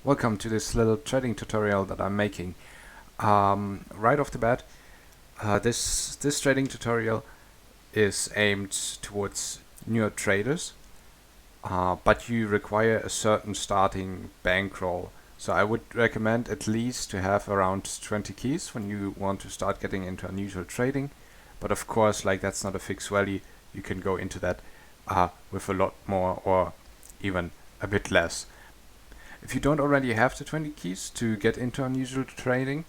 Welcome to this little trading tutorial that I'm making. Right off the bat, this trading tutorial is aimed towards newer traders, but you require a certain starting bankroll. So I would recommend at least to have around 20 keys when you want to start getting into unusual trading. But of course, like that's not a fixed value. You can go into that with a lot more or even a bit less. If you don't already have the 20 keys to get into unusual trading,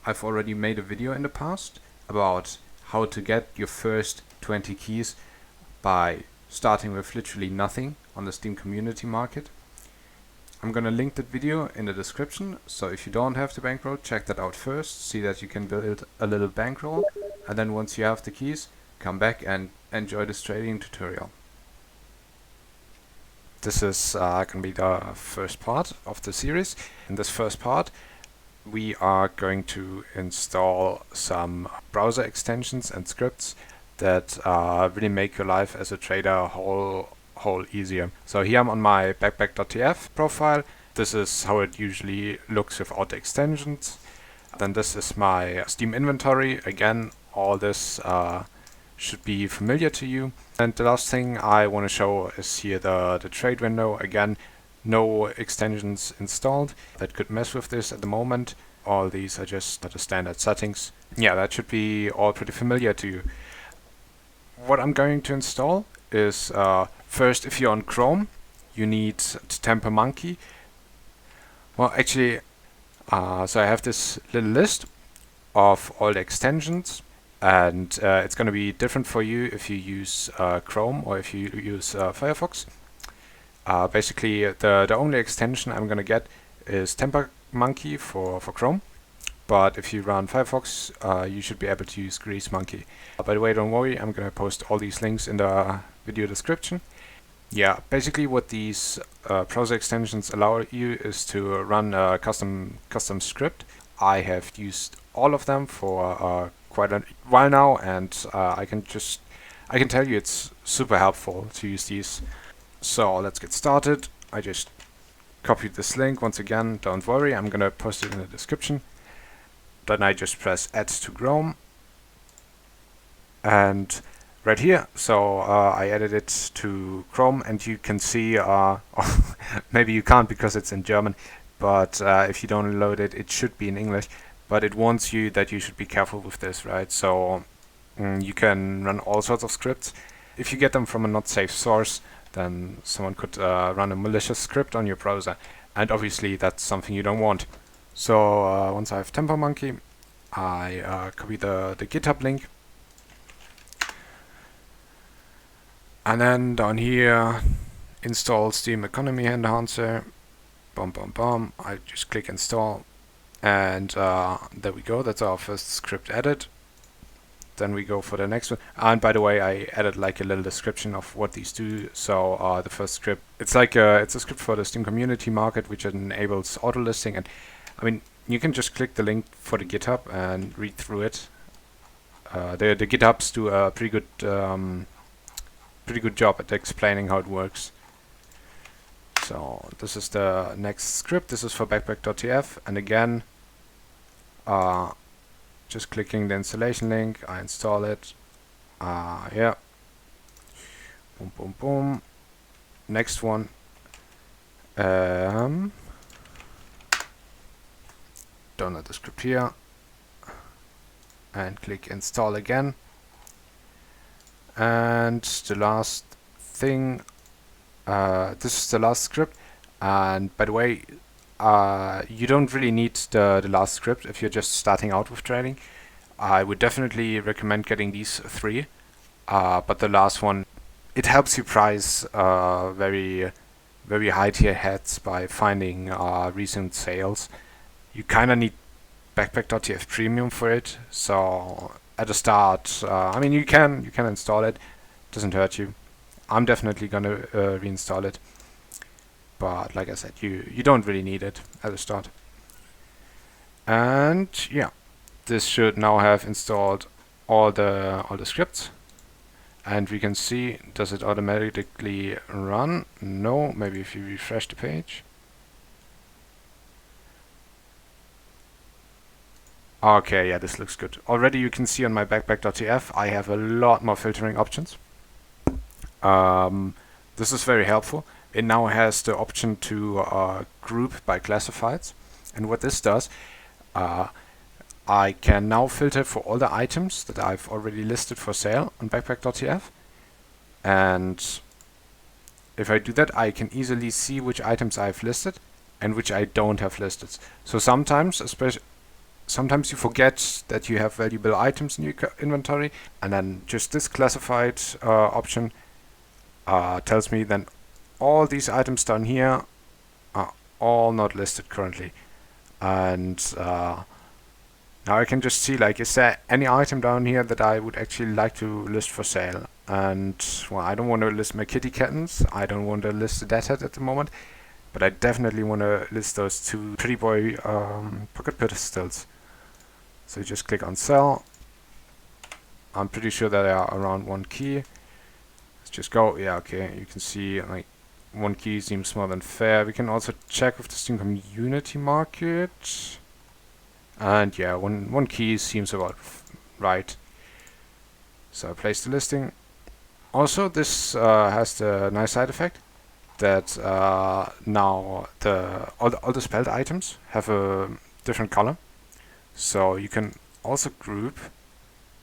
I've already made a video in the past about how to get your first 20 keys by starting with literally nothing on the Steam community market. I'm gonna link that video in the description, so if you don't have the bankroll, check that out first, see that you can build a little bankroll, and then once you have the keys, come back and enjoy this trading tutorial. This is going to be the first part of the series. In this first part, we are going to install some browser extensions and scripts that really make your life as a trader a whole easier. So here I'm on my bp.tf profile. This is how it usually looks without the extensions. Then this is my Steam inventory. Again, all this should be familiar to you. And the last thing I want to show is here the trade window. Again, no extensions installed that could mess with this at the moment. All these are just the standard settings. Yeah, that should be all pretty familiar to you. What I'm going to install is first, if you're on Chrome, you need Tampermonkey. Well, actually, so I have this little list of all the extensions. And it's going to be different for you if you use Chrome or if you use Firefox. Basically, the only extension I'm going to get is Tampermonkey for Chrome. But if you run Firefox, you should be able to use Greasemonkey. By the way, don't worry, I'm going to post all these links in the video description. Yeah, basically what these browser extensions allow you is to run a custom script. I have used all of them for quite a while now, and I can tell you it's super helpful to use these. So let's get started. I just copied this link once again. Don't worry, I'm gonna post it in the description. Then I just press add to Chrome, and right here, so I added it to Chrome, and you can see, maybe you can't because it's in German, but if you download it, it should be in English. But it warns you that you should be careful with this, right? So you can run all sorts of scripts. If you get them from a not safe source, then someone could run a malicious script on your browser, and obviously that's something you don't want. So once I have Tampermonkey, I copy the GitHub link, and then down here, install Steam Economy Enhancer. Bum bum bum. I just click install. And there we go, that's our first script added. Then we go for the next one. And by the way, I added like a little description of what these do. So the first script, it's a script for the Steam community market, which enables auto listing. And I mean, you can just click the link for the GitHub and read through it. The GitHubs do a pretty good job at explaining how it works. So this is the next script. This is for bp.tf, and again, just clicking the installation link, I install it. Yeah. Boom, boom, boom. Next one. Download the script here, and click install again. And the last thing. This is the last script, and by the way, you don't really need the last script if you're just starting out with trading. I would definitely recommend getting these three, but the last one, it helps you price very high tier heads by finding recent sales. You kind of need bp.tf premium for it, so at the start, I mean, you can install it, doesn't hurt you. I'm definitely gonna reinstall it, but like I said, you don't really need it at the start. And yeah, this should now have installed all the scripts, and we can see, does it automatically run? No, maybe if you refresh the page. Okay, yeah, this looks good. Already you can see on my bp.tf I have a lot more filtering options. This is very helpful. It now has the option to group by classifieds. And what this does, I can now filter for all the items that I've already listed for sale on bp.tf. And if I do that, I can easily see which items I've listed and which I don't have listed. So sometimes, sometimes you forget that you have valuable items in your inventory, and then just this classified option tells me then all these items down here are all not listed currently. And now I can just see, like, is there any item down here that I would actually like to list for sale? And, well, I don't want to list my kitty kittens. I don't want to list the dead head at the moment. But I definitely want to list those two pretty boy pocket pistols. So you just click on sell. I'm pretty sure that they are around 1 key. Let's just go. Yeah, okay. You can see, like, 1 key seems more than fair. We can also check with the Steam community market. And yeah, one key seems about right. So I place the listing. Also, this has the nice side effect that now all the spelled items have a different color. So you can also group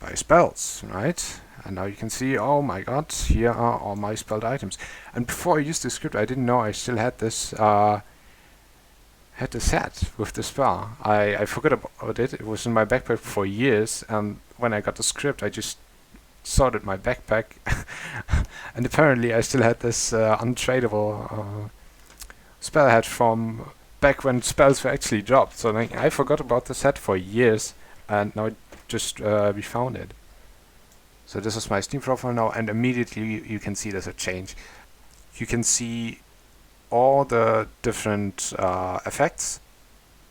by spells, right? And now you can see, oh my god, here are all my spelled items. And before I used this script, I didn't know I still had this set with the spell. I forgot about it. It was in my backpack for years, and when I got the script, I just sorted my backpack, and apparently I still had this untradeable spell head from back when spells were actually dropped. So like, I forgot about the set for years, and now just we found it. So this is my Steam profile now, and immediately you can see there's a change. You can see all the different effects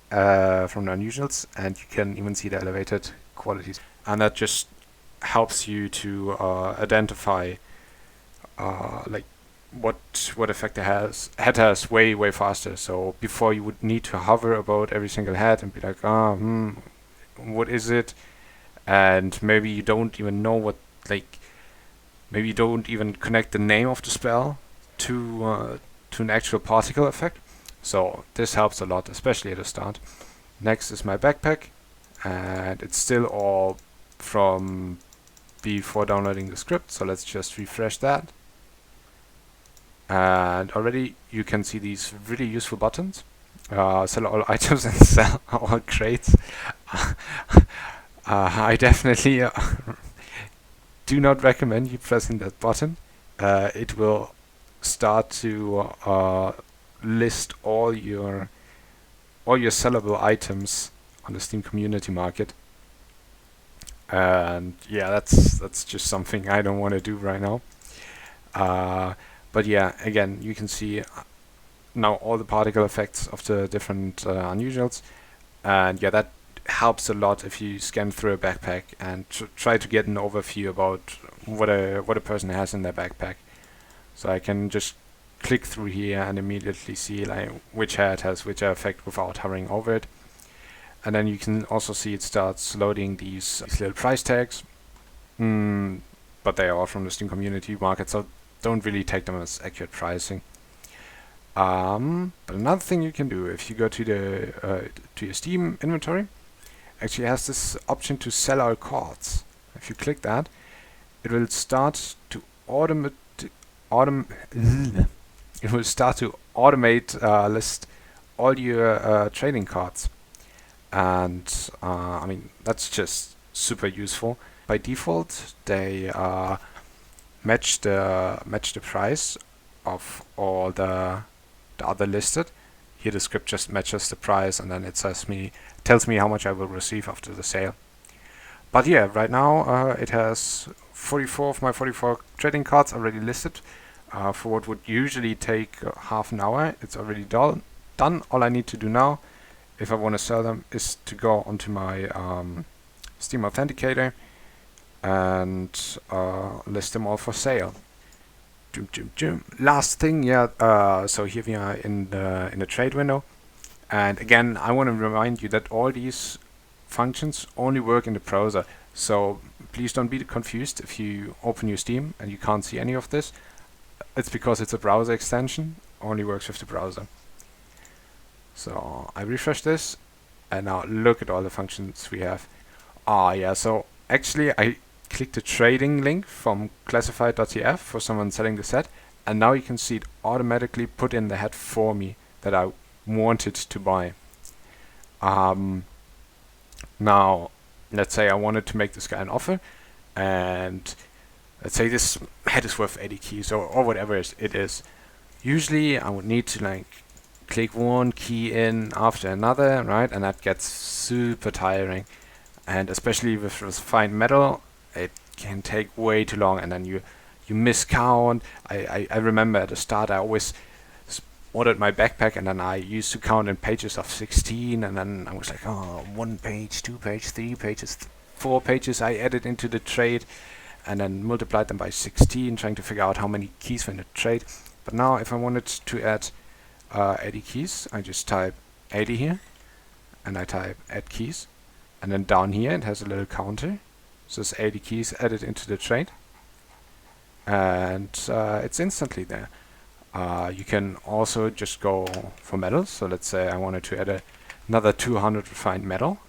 from the Unusuals, and you can even see the elevated qualities. And that just helps you to identify like what effect it has. Head has way faster. So before you would need to hover about every single head and be like, what is it? And maybe you don't even know what, like, maybe you don't even connect the name of the spell to an actual particle effect. So this helps a lot, especially at the start. Next is my backpack, and it's still all from before downloading the script. So let's just refresh that. And already you can see these really useful buttons. Sell all items and sell all crates. I definitely do not recommend you pressing that button. It will start to list all your sellable items on the Steam community market, and yeah, that's just something I don't want to do right now. But yeah, again, you can see now all the particle effects of the different Unusuals, and yeah, that helps a lot if you scan through a backpack and try to get an overview about what a person has in their backpack. So I can just click through here and immediately see like which head has which effect without hovering over it. And then you can also see it starts loading these little price tags, but they are from the Steam community market, so don't really take them as accurate pricing. But another thing you can do, if you go to your Steam inventory, actually has this option to sell all cards. If you click that, it will start to automate list all your trading cards, and I mean, that's just super useful. By default, they match the price of all the other listed. Here the script just matches the price, and then it tells me how much I will receive after the sale. But yeah, right now it has 44 of my 44 trading cards already listed. For what would usually take half an hour, it's already done. All I need to do now, if I want to sell them, is to go onto my Steam Authenticator and list them all for sale. Last thing, yeah. So here we are in the trade window, and again, I want to remind you that all these functions only work in the browser. So please don't be confused if you open your Steam and you can't see any of this. It's because it's a browser extension, only works with the browser. So I refresh this, and now look at all the functions we have. Yeah, so actually I clicked the trading link from classified.tf for someone selling the set, and now you can see it automatically put in the head for me that I wanted to buy. Now, let's say I wanted to make this guy an offer, and let's say this head is worth 80 keys or whatever it is. Usually I would need to like click one key in after another, right? And that gets super tiring. And especially with refined metal, it can take way too long, and then you miscount. I remember at the start I always ordered my backpack, and then I used to count in pages of 16, and then I was like, oh, 1 page, 2 pages, 3 pages, 4 pages I added into the trade, and then multiplied them by 16, trying to figure out how many keys were in the trade. But now if I wanted to add 80 keys, I just type 80 here, and I type add keys, and then down here it has a little counter. So it's 80 keys added into the trade, and it's instantly there. You can also just go for metals. So let's say I wanted to add another 200 refined metal.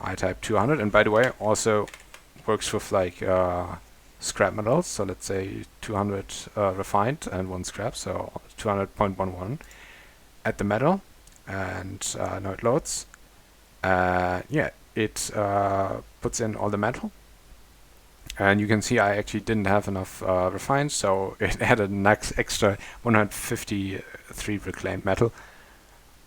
I type 200, and by the way, also works with like scrap metals. So let's say 200 refined and 1 scrap, so 200.11. Add the metal, and now it loads. Yeah, it puts in all the metal. And you can see I actually didn't have enough refined, so it added an extra 153 reclaimed metal.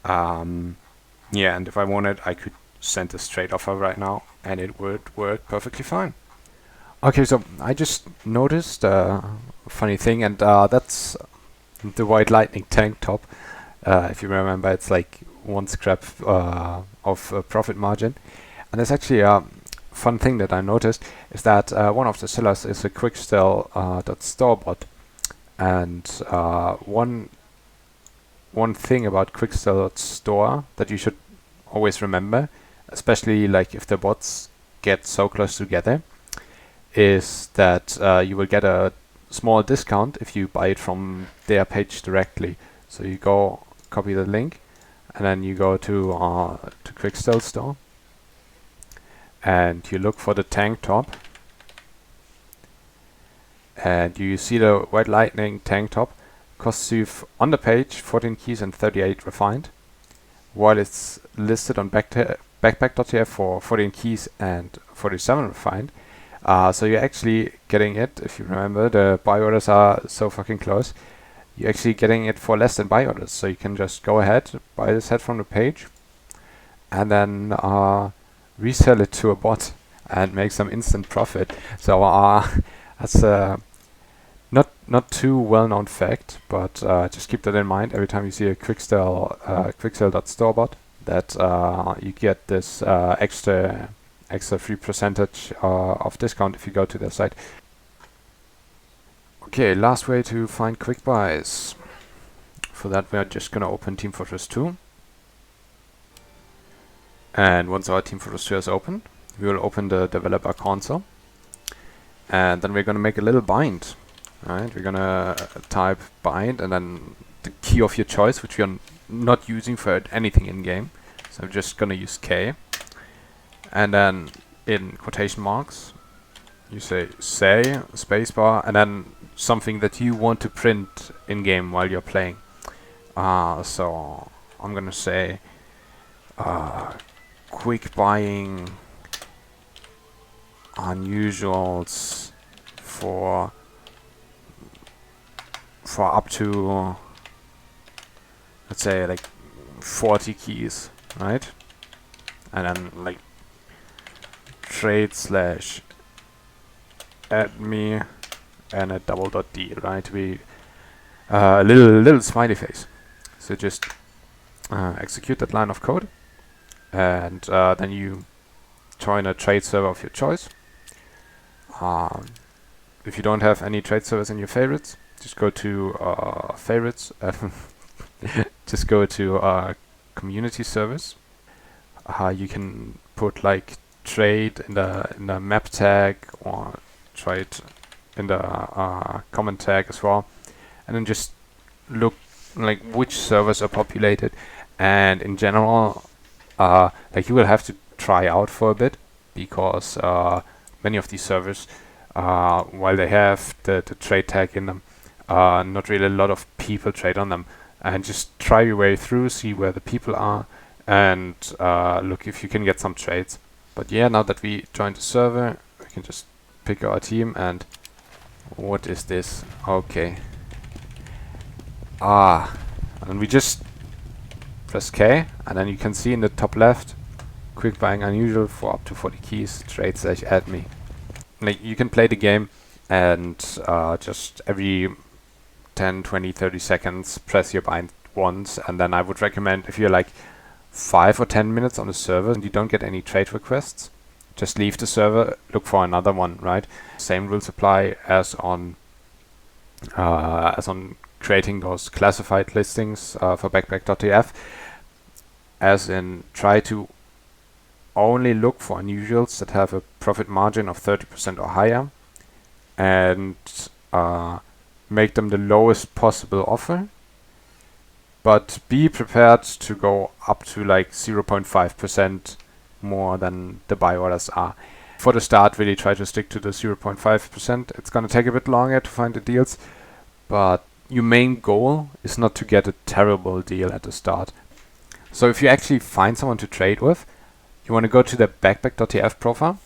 Yeah, and if I wanted, I could send this trade offer right now, and it would work perfectly fine. Okay, so I just noticed a funny thing, and that's the white lightning tank top. If you remember, it's like 1 scrap of profit margin. And there's actually a fun thing that I noticed is that one of the sellers is a Quickstyle.store bot, and one thing about Quickstyle.store that you should always remember, especially like if the bots get so close together, is that you will get a small discount if you buy it from their page directly. So you go copy the link, and then you go to Quickstyle store, and you look for the tank top, and you see the white lightning tank top costs you on the page 14 keys and 38 refined, while it's listed on backpack.tf for 14 keys and 47 refined. So you're actually getting it, if you remember, the buy orders are so fucking close, you're actually getting it for less than buy orders. So you can just go ahead, buy this head from the page, and then resell it to a bot and make some instant profit. So that's not too well-known fact, but just keep that in mind every time you see a Quickstyle.store bot, that you get this extra 3% of discount if you go to their site. Okay, last way to find quick buys. For that, we're just gonna open Team Fortress 2. And once our Team Fortress 2 is open, we will open the developer console, and then we're gonna make a little bind. Right, we're gonna type bind and then the key of your choice, which we are not using for anything in game. So I'm just gonna use K, and then in quotation marks you say spacebar, and then something that you want to print in game while you're playing. So I'm gonna say quick buying unusuals for up to, let's say, like 40 keys, right? And then like trade/add me and a double.d, right? We little smiley face. So just execute that line of code, and then you join a trade server of your choice. If you don't have any trade servers in your favorites, just go to favorites. Just go to community service. You can put like trade in the map tag, or trade in the comment tag as well, and then just look like which servers are populated. And in general, like you will have to try out for a bit, because many of these servers, while they have the trade tag in them, not really a lot of people trade on them. And just try your way through, see where the people are, and look if you can get some trades. But yeah, now that we joined the server, we can just pick our team. And what is this? Okay. And we just press K, and then you can see in the top left, quick buying unusual for up to 40 keys, trade/add me. Like, you can play the game and just every 10, 20, 30 seconds press your bind once, and then I would recommend, if you're like 5 or 10 minutes on the server and you don't get any trade requests, just leave the server, look for another one, right? Same rules apply as on creating those classified listings for bp.tf, as in try to only look for unusuals that have a profit margin of 30% or higher, and make them the lowest possible offer, but be prepared to go up to like 0.5% more than the buy orders are. For the start, really try to stick to the 0.5%. It's gonna take a bit longer to find the deals, but your main goal is not to get a terrible deal at the start. So if you actually find someone to trade with, you want to go to the bp.tf profile,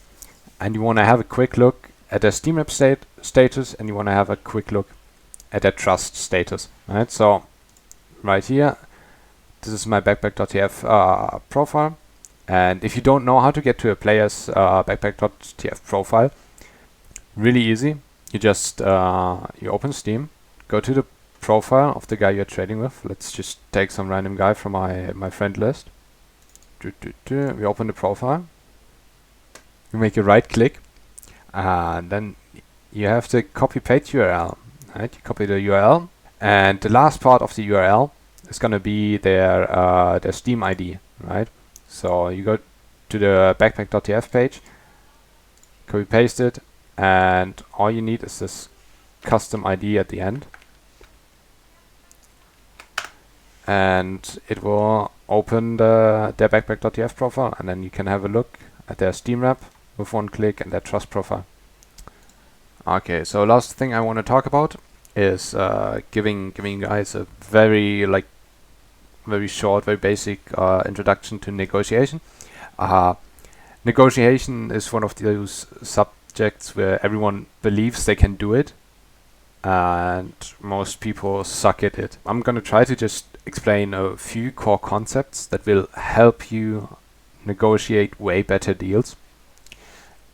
and you want to have a quick look at their Steam App status, and you want to have a quick look at their trust status. Right? So right here, this is my bp.tf profile, and if you don't know how to get to a player's bp.tf profile, really easy. You just you open Steam, go to the profile of the guy you're trading with. Let's just take some random guy from my friend list. We open the profile. You make a right click, and then you have the copy paste URL. Right? You copy the URL, and the last part of the URL is gonna be their Steam ID, right? So you go to the bp.tf page, copy paste it, and all you need is this custom ID at the end, and it will open their bp.tf profile, and then you can have a look at their Steam Wrap with one click and their trust profile. Okay, so last thing I want to talk about is giving you guys a very short, very basic introduction to negotiation. Negotiation is one of those subjects where everyone believes they can do it, and most people suck at it. I'm gonna try to just explain a few core concepts that will help you negotiate way better deals.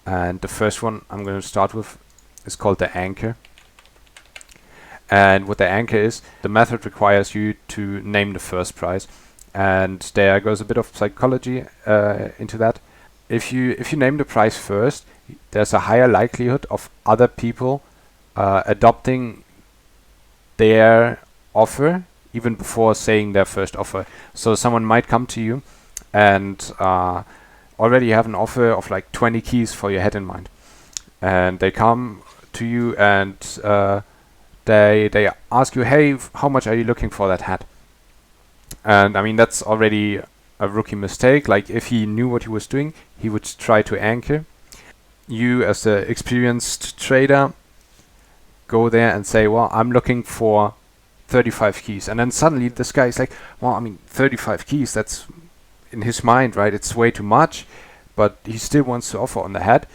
And the first one I'm going to start with is called the anchor. And what the anchor is, the method requires you to name the first price, and there goes a bit of psychology into that. If you name the price first, there's a higher likelihood of other people adopting their offer even before saying their first offer. So someone might come to you and already have an offer of like 20 keys for your head in mind, and they come to you and they ask you, hey, how much are you looking for that hat? And I mean, that's already a rookie mistake. Like, if he knew what he was doing, he would try to anchor. You, as the experienced trader, go there and say, well, I'm looking for 35 keys. And then suddenly this guy is like, well, I mean, 35 keys, that's in his mind, right? It's way too much, but he still wants to offer on the head.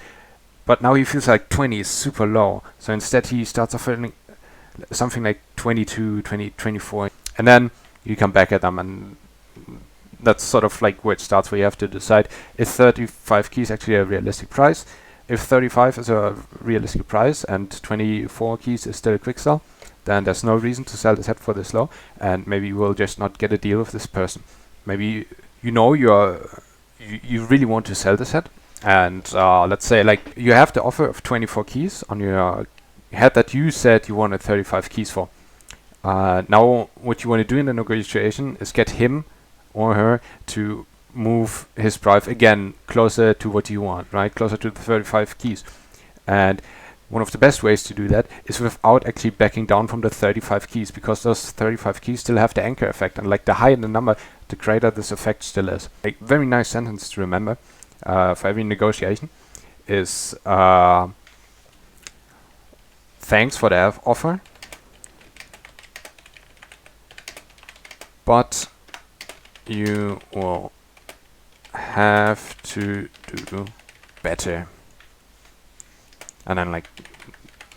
But now he feels like 20 is super low. So instead he starts offering something like 22, 20, 24. And then you come back at them, and that's sort of like where it starts, where you have to decide, is 35 keys actually a realistic price? If 35 is a realistic price and 24 keys is still a Quickstyle, then there's no reason to sell this head for this low, and maybe you will just not get a deal with this person. Maybe you know you really want to sell this head, and let's say like you have the offer of 24 keys on your head that you said you wanted 35 keys for. Now what you want to do in the negotiation is get him or her to move his price again closer to what you want, right? Closer to the 35 keys. And one of the best ways to do that is without actually backing down from the 35 keys, because those 35 keys still have the anchor effect, and like the higher the number, the greater this effect still is. A very nice sentence to remember for every negotiation is thanks for the offer, but you will have to do better. And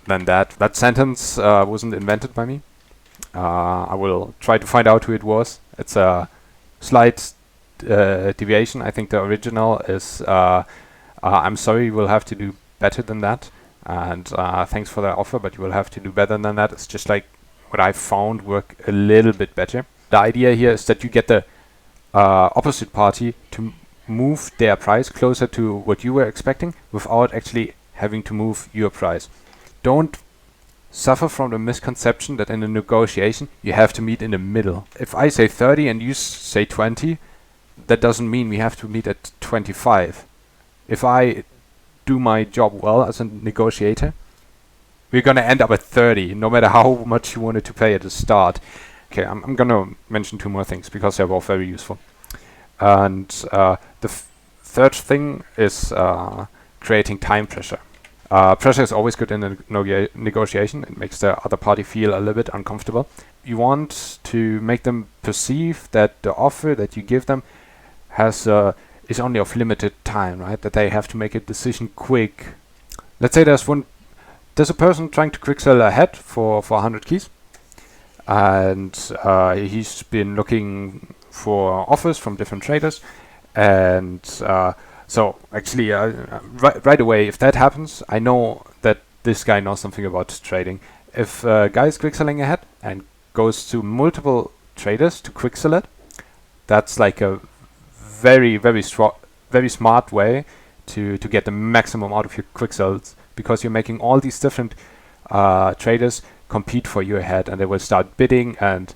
then that sentence wasn't invented by me. I will try to find out who it was. It's a slight deviation. I think the original is I'm sorry, you will have to do better than that, and thanks for the offer, but you will have to do better than that. It's just like what I found work a little bit better. The idea here is that you get the opposite party to move their price closer to what you were expecting without actually having to move your price. Don't suffer from the misconception that in a negotiation you have to meet in the middle. If I say 30 and you say 20, that doesn't mean we have to meet at 25. If I do my job well as a negotiator, we're gonna end up at 30, no matter how much you wanted to pay at the start. Okay, I'm gonna mention two more things because they're both very useful. And the third thing is creating time pressure. Pressure is always good in a negotiation. It makes the other party feel a little bit uncomfortable. You want to make them perceive that the offer that you give them is only of limited time, right? That they have to make a decision quick. Let's say there's a person trying to quick sell ahead for 100 keys, and he's been looking for offers from different traders, and so actually, right away, if that happens, I know that this guy knows something about trading. If a guy is quick selling ahead and goes to multiple traders to quick sell it, that's like a very smart way to get the maximum out of your quick sells, because you're making all these different traders compete for you ahead, and they will start bidding, and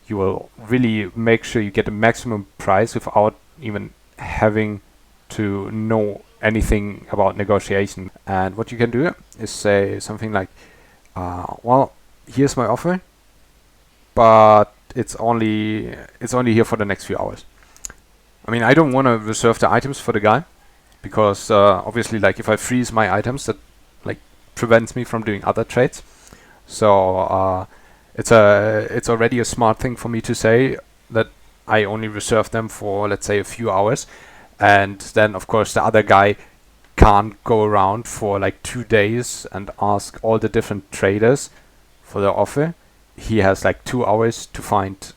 you will really make sure you get the maximum price without even having to know anything about negotiation. And what you can do is say something like, well, here's my offer, but it's only here for the next few hours. I mean, I don't want to reserve the items for the guy, because obviously, like, if I freeze my items, that like prevents me from doing other trades. So it's already a smart thing for me to say that I only reserve them for, let's say, a few hours. And then, of course, the other guy can't go around for like 2 days and ask all the different traders for the offer. He has like 2 hours to find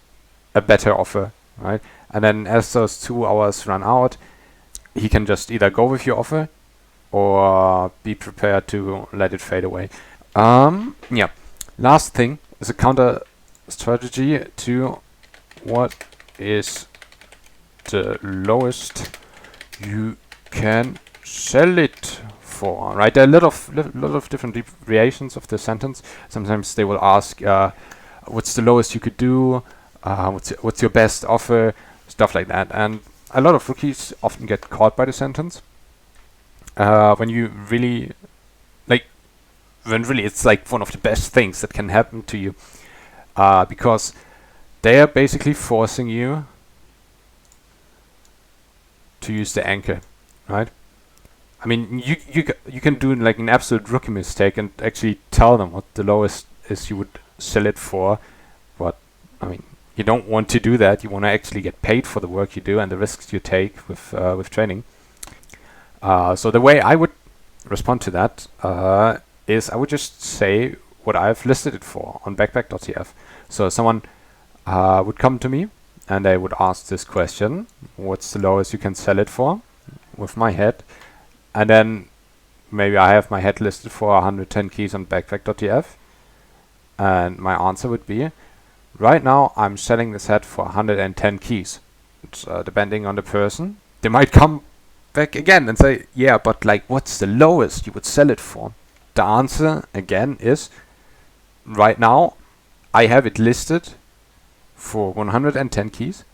a better offer, right? And then as those 2 hours run out, he can just either go with your offer or be prepared to let it fade away. Yeah. Last thing is a counter strategy to what is the lowest you can sell it for, right? There are a lot of different variations of the sentence. Sometimes they will ask, what's the lowest you could do? What's your best offer? Stuff like that. And a lot of rookies often get caught by the sentence. When really it's like one of the best things that can happen to you, because they are basically forcing you to use the anchor, right? I mean, you can do like an absolute rookie mistake and actually tell them what the lowest is you would sell it for, but I mean, you don't want to do that. You want to actually get paid for the work you do and the risks you take with trading. So the way I would respond to that is I would just say what I've listed it for on bp.tf. So someone would come to me and they would ask this question: what's the lowest you can sell it for? With my head, and then maybe I have my head listed for 110 keys on bp.tf, and my answer would be, right now I'm selling this head for 110 keys. It's, depending on the person, they might come back again and say, yeah, but like, what's the lowest you would sell it for? The answer again is, right now I have it listed for 110 keys,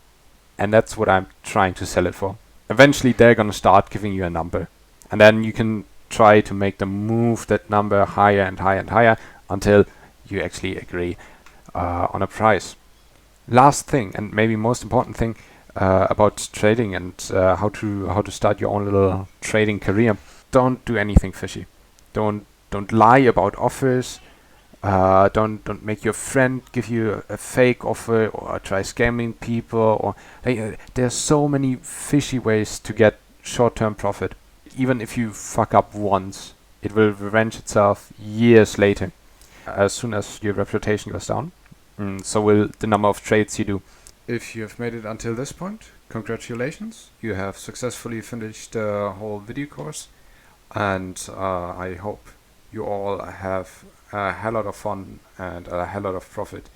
and that's what I'm trying to sell it for. Eventually they're gonna start giving you a number, and then you can try to make them move that number higher and higher and higher until you actually agree on a price. Last thing, and maybe most important thing about trading and how to start your own little trading career: don't do anything fishy. Don't lie about offers. Don't make your friend give you a fake offer or try scamming people. Or there's so many fishy ways to get short-term profit. Even if you fuck up once, it will revenge itself years later. As soon as your reputation goes down, so will the number of trades you do. If you have made it until this point, congratulations. You have successfully finished the whole video course, and I hope you all have a hell lot of fun and a hell lot of profit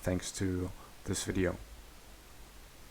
thanks to this video.